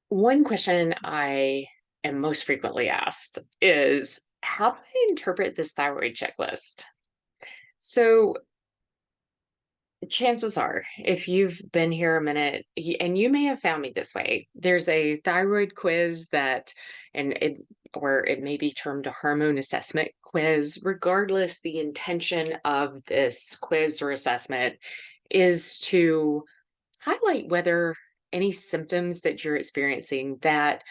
One question I am most frequently asked is, how do I interpret this thyroid checklist? So, chances are, if you've been here a minute, and you may have found me this way, there's a thyroid quiz or it may be termed a hormone assessment quiz. Regardless, the intention of this quiz or assessment is to highlight whether any symptoms that you're experiencing that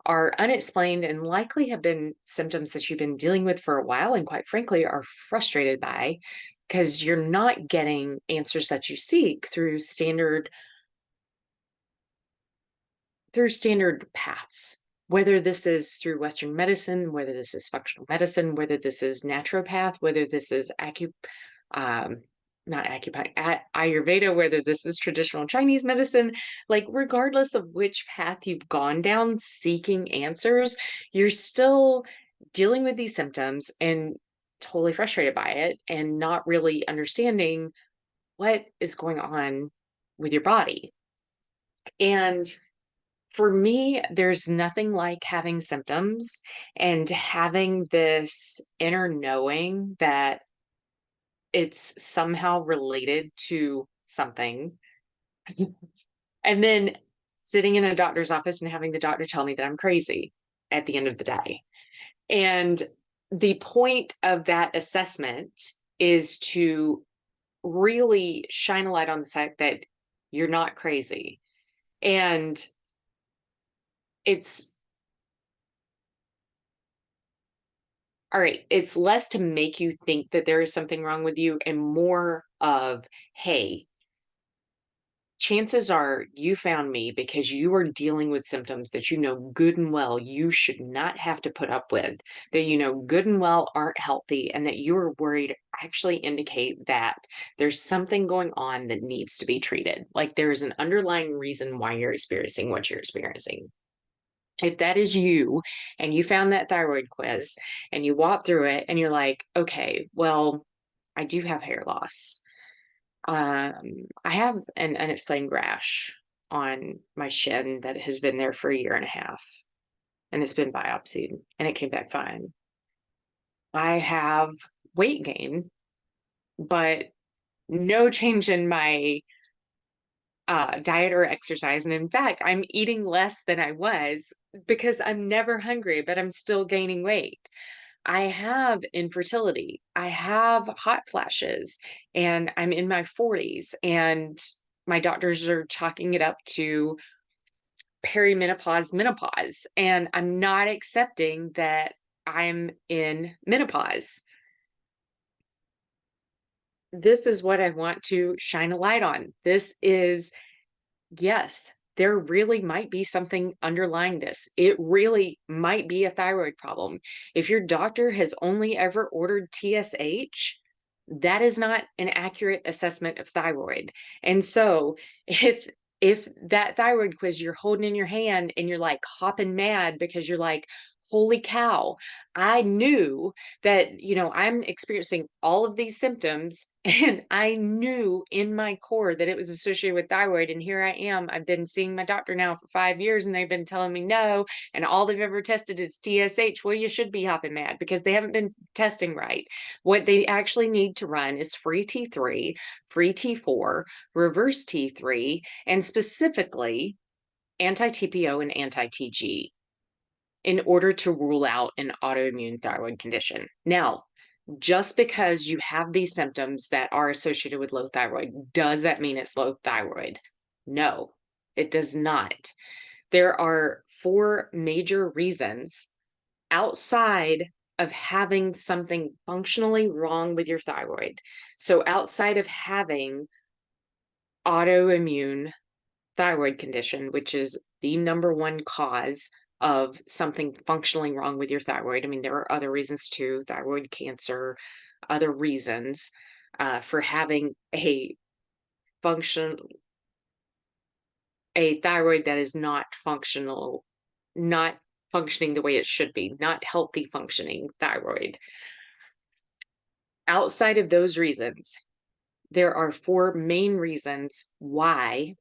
are unexplained and likely have been symptoms that you've been dealing with for a while and quite frankly are frustrated by because you're not getting answers that you seek through standard paths, whether this is through western medicine, whether this is functional medicine, whether this is naturopath, whether this is um, not Ayurveda, whether this is traditional Chinese medicine, like regardless of which path you've gone down seeking answers, you're still dealing with these symptoms and totally frustrated by it and not really understanding what is going on with your body. And for me, there's nothing like having symptoms and having this inner knowing that it's somehow related to something. And then sitting in a doctor's office and having the doctor tell me that I'm crazy at the end of the day. And the point of that assessment is to really shine a light on the fact that you're not crazy. And it's all right, it's less to make you think that there is something wrong with you and more of, hey, chances are you found me because you are dealing with symptoms that you know good and well you should not have to put up with, that you know good and well aren't healthy, and that you are worried actually indicate that there's something going on that needs to be treated. Like there is an underlying reason why you're experiencing what you're experiencing. If that is you and you found that thyroid quiz and you walk through it and you're like, okay, well, I do have hair loss. I have an unexplained rash on my shin that has been there for a year and a half, and it's been biopsied, and it came back fine. I have weight gain, but no change in my diet or exercise. And in fact, I'm eating less than I was because I'm never hungry, but I'm still gaining weight. I have infertility. I have hot flashes, and I'm in my 40s, and my doctors are chalking it up to perimenopause, menopause, and I'm not accepting that I'm in menopause. This is what I want to shine a light on. This is, yes, there really might be something underlying this. It really might be a thyroid problem. If your doctor has only ever ordered TSH, that is not an accurate assessment of thyroid. And so if that thyroid quiz you're holding in your hand and you're like hopping mad because you're like, holy cow, I knew that, I'm experiencing all of these symptoms and I knew in my core that it was associated with thyroid. And here I am. I've been seeing my doctor now for 5 years and they've been telling me no. And all they've ever tested is TSH. Well, you should be hopping mad because they haven't been testing right. What they actually need to run is free T3, free T4, reverse T3, and specifically anti TPO and anti TG in order to rule out an autoimmune thyroid condition. Now, just because you have these symptoms that are associated with low thyroid, does that mean it's low thyroid? No, it does not. There are four major reasons outside of having something functionally wrong with your thyroid. So, outside of having autoimmune thyroid condition, which is the number one cause of something functionally wrong with your thyroid. I mean, there are other reasons too, thyroid cancer, other reasons for having function, a thyroid that is not functional, not functioning the way it should be, not healthy functioning thyroid. Outside of those reasons, there are four main reasons why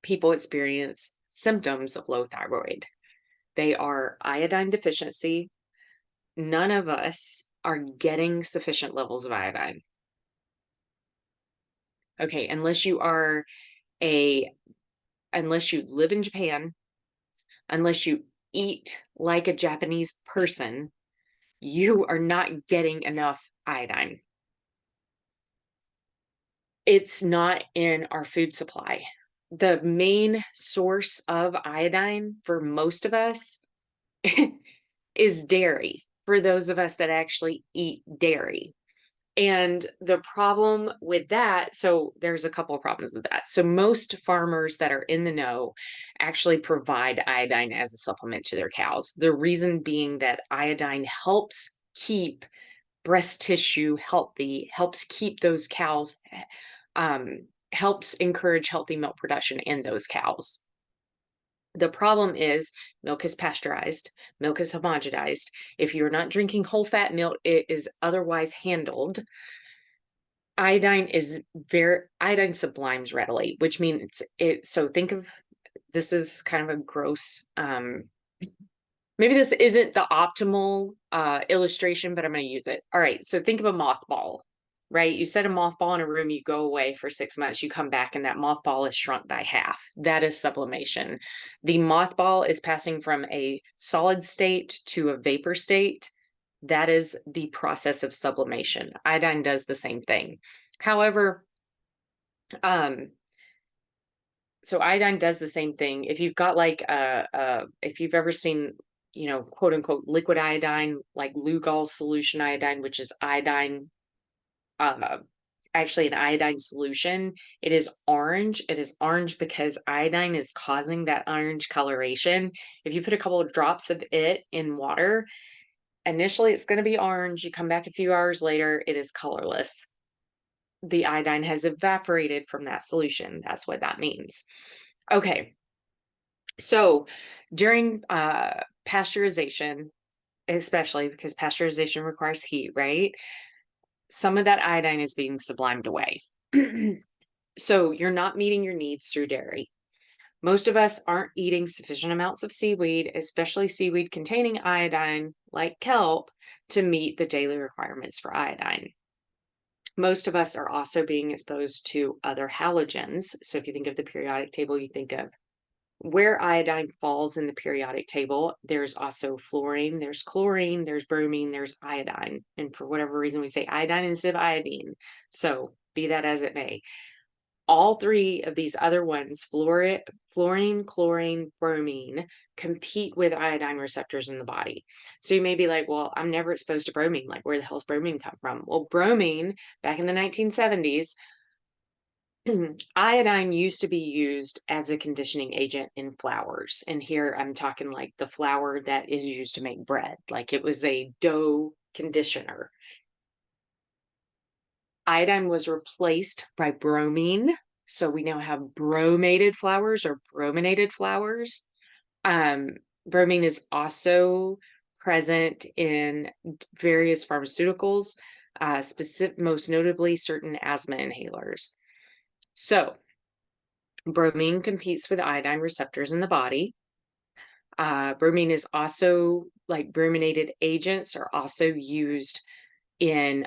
people experience symptoms of low thyroid. They are iodine deficiency. None of us are getting sufficient levels of iodine. Okay, unless you live in Japan, unless you eat like a Japanese person, you are not getting enough iodine. It's not in our food supply. The main source of iodine for most of us is dairy, for those of us that actually eat dairy. And the problem with that, so there's a couple of problems with that. So most farmers that are in the know actually provide iodine as a supplement to their cows. The reason being that iodine helps keep breast tissue healthy, helps keep those cows, helps encourage healthy milk production in those cows. The problem is milk is pasteurized, milk is homogenized. If you're not drinking whole fat milk, it is otherwise handled. Iodine sublimes readily, which means so think of this is kind of a gross, maybe this isn't the optimal illustration, but I'm going to use it. All right, so think of a mothball, right? You set a mothball in a room, you go away for 6 months, you come back, and that mothball is shrunk by half. That is sublimation. The mothball is passing from a solid state to a vapor state. That is the process of sublimation. Iodine does the same thing. However, so iodine does the same thing. If you've got like if you've ever seen, quote unquote liquid iodine, like Lugol solution iodine, which is iodine, actually an iodine solution, it is orange. It is orange because iodine is causing that orange coloration. If you put a couple of drops of it in water, initially it's going to be orange. You come back a few hours later, it is colorless. The iodine has evaporated from that solution. That's what that means. Okay. So during pasteurization, especially because pasteurization requires heat, right? Some of that iodine is being sublimed away. So you're not meeting your needs through dairy. Most of us aren't eating sufficient amounts of seaweed, especially seaweed containing iodine, like kelp, to meet the daily requirements for iodine. Most of us are also being exposed to other halogens. So if you think of the periodic table, you think of where iodine falls in the periodic table. There's also fluorine, there's chlorine, there's bromine, there's iodine. And for whatever reason, we say iodine instead of iodine. So be that as it may. All three of these other ones, fluorine, chlorine, bromine, compete with iodine receptors in the body. So you may be like, well, I'm never exposed to bromine. Like, where the hell's bromine come from? Well, bromine, back in the 1970s, iodine used to be used as a conditioning agent in flours. And here I'm talking like the flour that is used to make bread. Like it was a dough conditioner. Iodine was replaced by bromine. So we now have bromated flours or brominated flours. Bromine is also present in various pharmaceuticals, most notably certain asthma inhalers. So bromine competes with iodine receptors in the body. Bromine is also, like brominated agents are also used in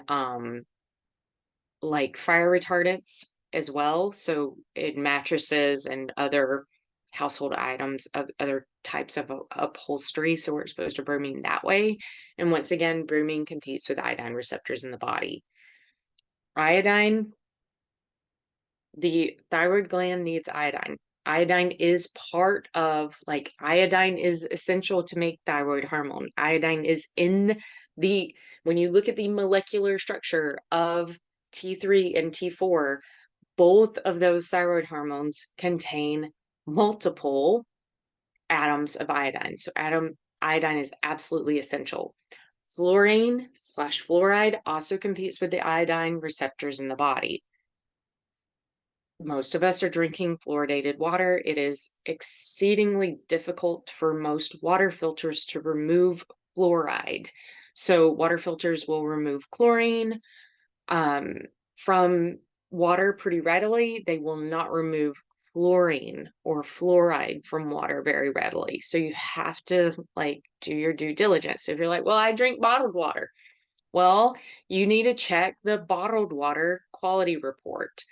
like fire retardants as well. So in mattresses and other household items of other types of upholstery. So we're exposed to bromine that way. And once again, bromine competes with iodine receptors in the body. Iodine, the thyroid gland needs iodine. Iodine is iodine is essential to make thyroid hormone. Iodine is when you look at the molecular structure of T3 and T4, both of those thyroid hormones contain multiple atoms of iodine. So iodine is absolutely essential. Fluorine/fluoride also competes with the iodine receptors in the body. Most of us are drinking fluoridated water. It is exceedingly difficult for most water filters to remove fluoride. So water filters will remove chlorine from water pretty readily. They will not remove chlorine or fluoride from water very readily. So you have to like do your due diligence. If you're like, well, I drink bottled water. Well, you need to check the bottled water quality report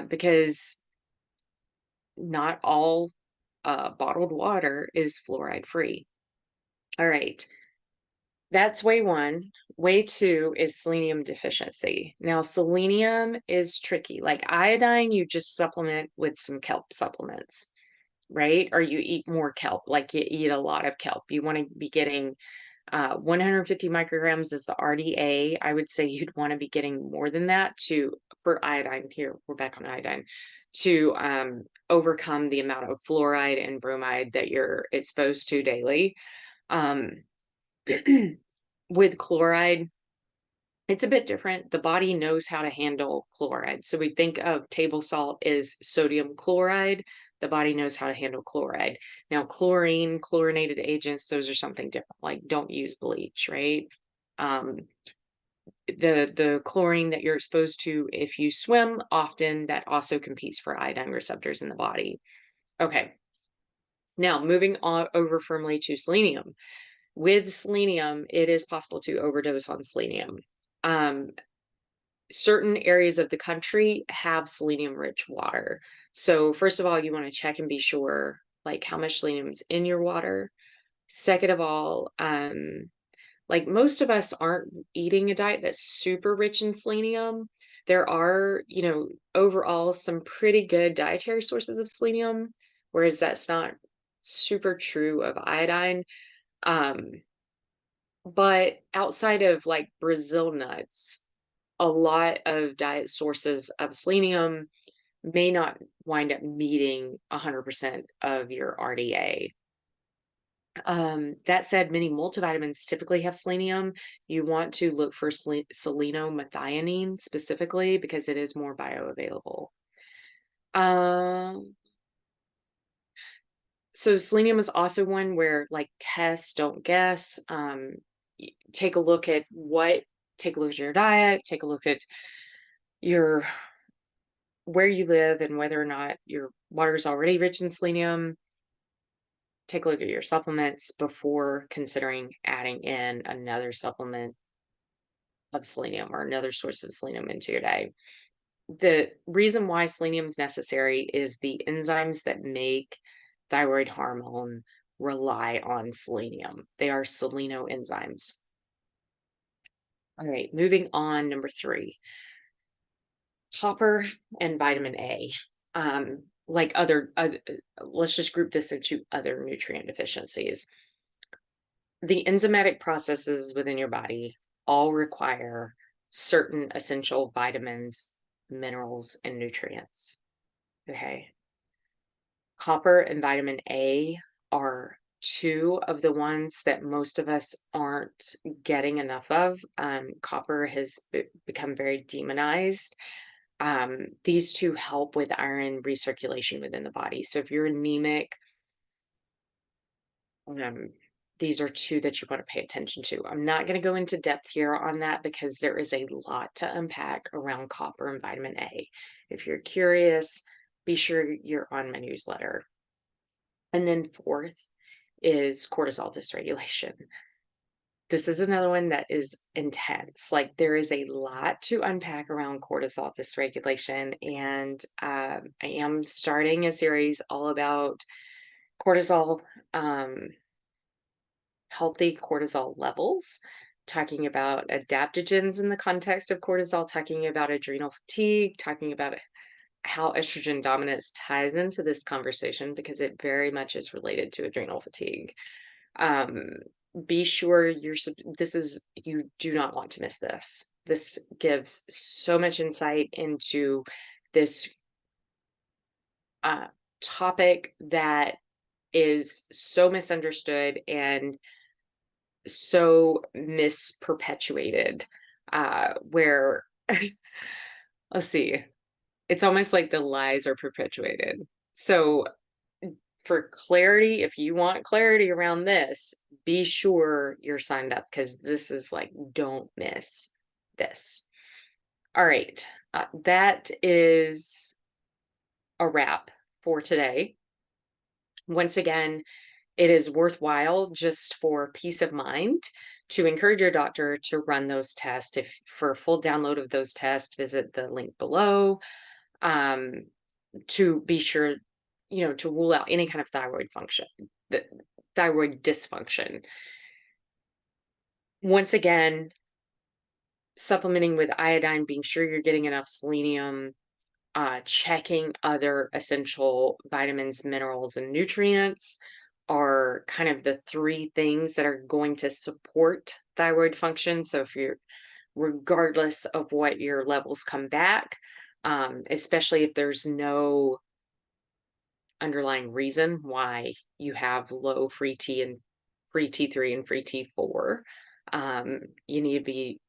because not all bottled water is fluoride free. All right. That's way one. Way two is selenium deficiency. Now, selenium is tricky. Like iodine, you just supplement with some kelp supplements, right? Or you eat more kelp, like you eat a lot of kelp. You want to be getting 150 micrograms is the RDA. I would say you'd want to be getting more than that to, for iodine, here, we're back on iodine, to overcome the amount of fluoride and bromide that you're exposed to daily. Um, with chloride, it's a bit different. The body knows how to handle chloride. So we think of table salt as sodium chloride. The body knows how to handle chloride. Now, chlorine, chlorinated agents, those are something different. Like don't use bleach, right? Um, the chlorine that you're exposed to if you swim often, that also competes for iodine receptors in the body. Okay. Now, moving on over firmly to selenium. With selenium, it is possible to overdose on selenium. Um, certain areas of the country have selenium rich water. So first of all, you want to check and be sure like how much selenium is in your water. Second of all, like most of us aren't eating a diet that's super rich in selenium. There are, overall some pretty good dietary sources of selenium, whereas that's not super true of iodine. Um, but outside of like Brazil nuts, a lot of diet sources of selenium may not wind up meeting 100% of your RDA. That said, many multivitamins typically have selenium. You want to look for selenomethionine specifically because it is more bioavailable. Um, so selenium is also one where like test, don't guess. Take a look at your diet, take a look at your where you live and whether or not your water is already rich in selenium. Take a look at your supplements before considering adding in another supplement of selenium or another source of selenium into your diet. The reason why selenium is necessary is the enzymes that make thyroid hormone rely on selenium. They are selenoenzymes. All right, moving on, number three, copper and vitamin A. Like let's just group this into other nutrient deficiencies. The enzymatic processes within your body all require certain essential vitamins, minerals, and nutrients. Okay. Copper and vitamin A are two of the ones that most of us aren't getting enough of. Copper has become very demonized. These two help with iron recirculation within the body. So if you're anemic, um, these are two that you want to pay attention to. I'm not going to go into depth here on that because there is a lot to unpack around copper and vitamin A. If you're curious, be sure you're on my newsletter. And then fourth is cortisol dysregulation. This is another one that is intense. Like there is a lot to unpack around cortisol dysregulation. And I am starting a series all about cortisol, healthy cortisol levels, talking about adaptogens in the context of cortisol, talking about adrenal fatigue, talking about how estrogen dominance ties into this conversation because it very much is related to adrenal fatigue. Um, be sure you do not want to miss this. This gives so much insight into this topic that is so misunderstood and so misperpetuated, where let's see, it's almost like the lies are perpetuated. So for clarity, if you want clarity around this, be sure you're signed up because this is like, don't miss this. All right. That is a wrap for today. Once again, it is worthwhile just for peace of mind to encourage your doctor to run those tests. If for a full download of those tests, visit the link below, um, to be sure, to rule out any kind of thyroid function, the thyroid dysfunction. Once again, supplementing with iodine, being sure you're getting enough selenium, checking other essential vitamins, minerals, and nutrients are kind of the three things that are going to support thyroid function. So if you're, regardless of what your levels come back, especially if there's no underlying reason why you have low free T and free T3 and free T4, you need to be,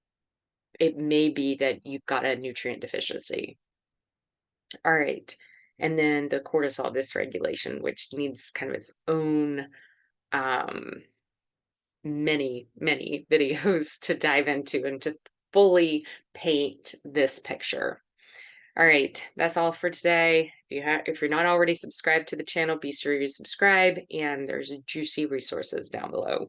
it may be that you've got a nutrient deficiency. All right. And then the cortisol dysregulation, which needs kind of its own um, many videos to dive into and to fully paint this picture. All right, that's all for today. If you're not already subscribed to the channel, be sure you subscribe, and there's juicy resources down below.